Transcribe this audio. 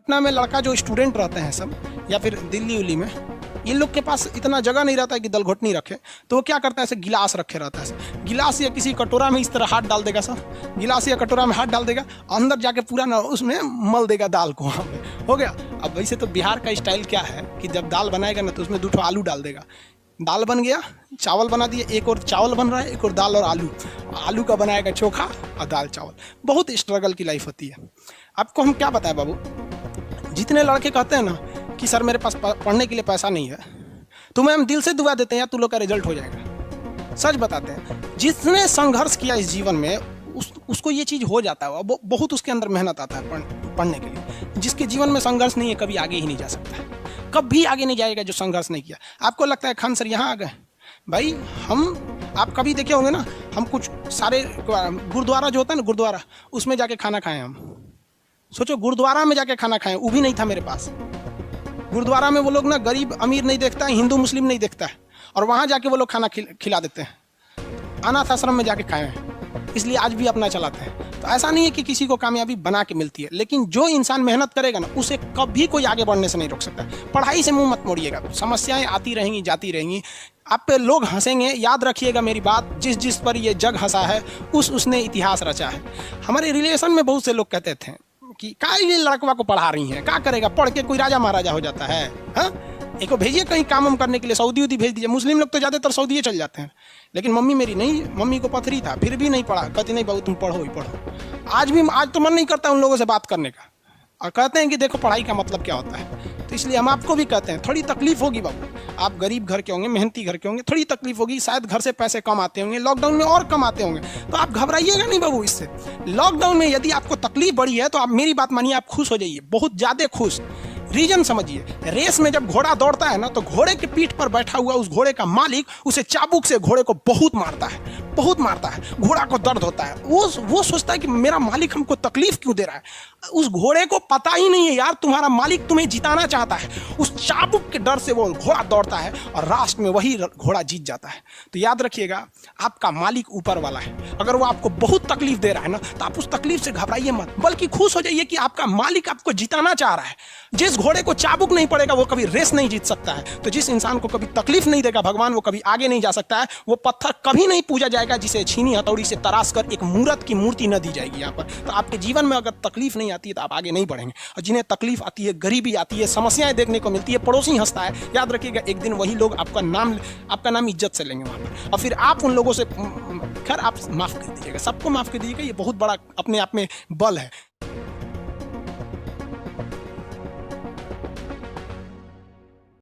पटना में लड़का जो स्टूडेंट रहते हैं सब, या फिर दिल्ली उल्ली में, ये लोग के पास इतना जगह नहीं रहता है कि दल घोटनी रखे, तो वो क्या करता है, ऐसे गिलास रखे रहता है, गिलास या किसी कटोरा में इस तरह हाथ डाल देगा सर, गिलास या कटोरा में हाथ डाल देगा, अंदर जाके पूरा ना उसमें मल देगा दाल को, वहाँ पे हो गया। अब वैसे तो बिहार का स्टाइल क्या है कि जब दाल बनाएगा ना तो उसमें 2 आलू डाल देगा, दाल बन गया, चावल बना दिए, एक और चावल बन रहा है, एक और दाल और आलू, आलू का बनाएगा चोखा और दाल चावल। बहुत स्ट्रगल की लाइफ होती है। आपको हम क्या बताएं बाबू, जितने लड़के कहते हैं ना कि सर मेरे पास पढ़ने के लिए पैसा नहीं है, तुम्हें हम दिल से दुआ देते हैं यार, तुम लोग का रिजल्ट हो जाएगा। सच बताते हैं, जिसने संघर्ष किया इस जीवन में उसको ये चीज़ हो जाता है, बहुत उसके अंदर मेहनत आता है पढ़ने के लिए। जिसके जीवन में संघर्ष नहीं है कभी आगे ही नहीं जा सकता है, कभी आगे नहीं जाएगा जो संघर्ष नहीं किया। आपको लगता है खान सर यहाँ आ गए, भाई आप कभी देखे होंगे ना, हम कुछ सारे गुरुद्वारा जो होता है ना, गुरुद्वारा, उसमें जाके खाना खाएं हम। सोचो गुरुद्वारा में जाके खाना खाएं, वो भी नहीं था मेरे पास। गुरुद्वारा में वो लोग ना गरीब अमीर नहीं देखता है, हिंदू मुस्लिम नहीं देखता है, और वहाँ जाके वो लोग खाना खिला देते हैं। अनाथ आश्रम में जाके खाए हैं, इसलिए आज भी अपना चलाते हैं। तो ऐसा नहीं है कि किसी को कामयाबी बना के मिलती है, लेकिन जो इंसान मेहनत करेगा ना, उसे कभी कोई आगे बढ़ने से नहीं रोक सकता। पढ़ाई से मुंह मत मोड़िएगा, समस्याएं आती रहेंगी जाती रहेंगी, आप पे लोग हंसेंगे। याद रखिएगा मेरी बात, जिस पर ये जग हंसा है उसने इतिहास रचा है। हमारे रिलेशन में बहुत से लोग कहते थे कि का ये लड़कवा को पढ़ा रही हैं, क्या करेगा, पढ़ के कोई राजा महाराजा हो जाता है। हाँ, एक को भेजिए कहीं काम करने के लिए, सऊदी उदी भेज दीजिए। मुस्लिम लोग तो ज़्यादातर सऊदी चल जाते हैं, लेकिन मम्मी मेरी नहीं, मम्मी को पथरी था, फिर भी नहीं पढ़ा। कहती नहीं बाबू तुम पढ़ो ही पढ़ो। आज तो मन नहीं करता उन लोगों से बात करने का, और कहते हैं कि देखो पढ़ाई का मतलब क्या होता है। तो इसलिए हम आपको भी कहते हैं, थोड़ी तकलीफ होगी बाबू, आप गरीब घर के होंगे, मेहनती घर के होंगे, थोड़ी तकलीफ होगी, शायद घर से पैसे कम आते होंगे, लॉकडाउन में और कम आते होंगे, तो आप घबराइएगा नहीं बाबू इससे। लॉकडाउन में यदि आपको तकलीफ बढ़ी है तो आप मेरी बात मानिए, आप खुश हो जाइए, बहुत ज़्यादा खुश। रीजन समझिए, रेस में जब घोड़ा दौड़ता है ना, तो घोड़े के पीठ पर बैठा हुआ उस घोड़े का मालिक उसे चाबुक से घोड़े को बहुत मारता है, बहुत मारता है। घोड़ा को दर्द होता है, वो सोचता है कि मेरा मालिक हमको तकलीफ क्यों दे रहा है। उस घोड़े को पता ही नहीं है यार, तुम्हारा मालिक तुम्हें जिताना चाहता है। उस चाबुक के डर से वो घोड़ा दौड़ता है और लास्ट में वही घोड़ा जीत जाता है। तो याद रखिएगा, आपका मालिक ऊपर वाला है। अगर वो आपको बहुत तकलीफ दे रहा है ना, तो आप उस तकलीफ से घबराइए मत, बल्कि खुश हो जाइए कि आपका मालिक आपको जिताना चाह रहा है। जिस घोड़े को चाबुक नहीं पड़ेगा वो कभी रेस नहीं जीत सकता है। तो जिस इंसान को कभी तकलीफ नहीं देगा भगवान, वो कभी आगे नहीं जा सकता है। वो पत्थर कभी नहीं पूजा जाएगा जिसे छीनी हथौड़ी से तराश कर एक मूर्त की मूर्ति न दी जाएगी यहाँ पर। तो आपके जीवन में अगर तकलीफ नहीं आती है तो आप आगे नहीं बढ़ेंगे। और जिन्हें तकलीफ आती है, गरीबी आती है, समस्याएं देखने को मिलती है, पड़ोसी हंसता है, याद रखिएगा एक दिन वही लोग आपका नाम इज्जत से लेंगे वहाँ पर। और फिर आप उन लोगों से, खैर आप माफ कर दीजिएगा, सबको माफ कर दीजिएगा, ये बहुत बड़ा अपने आप में बल है।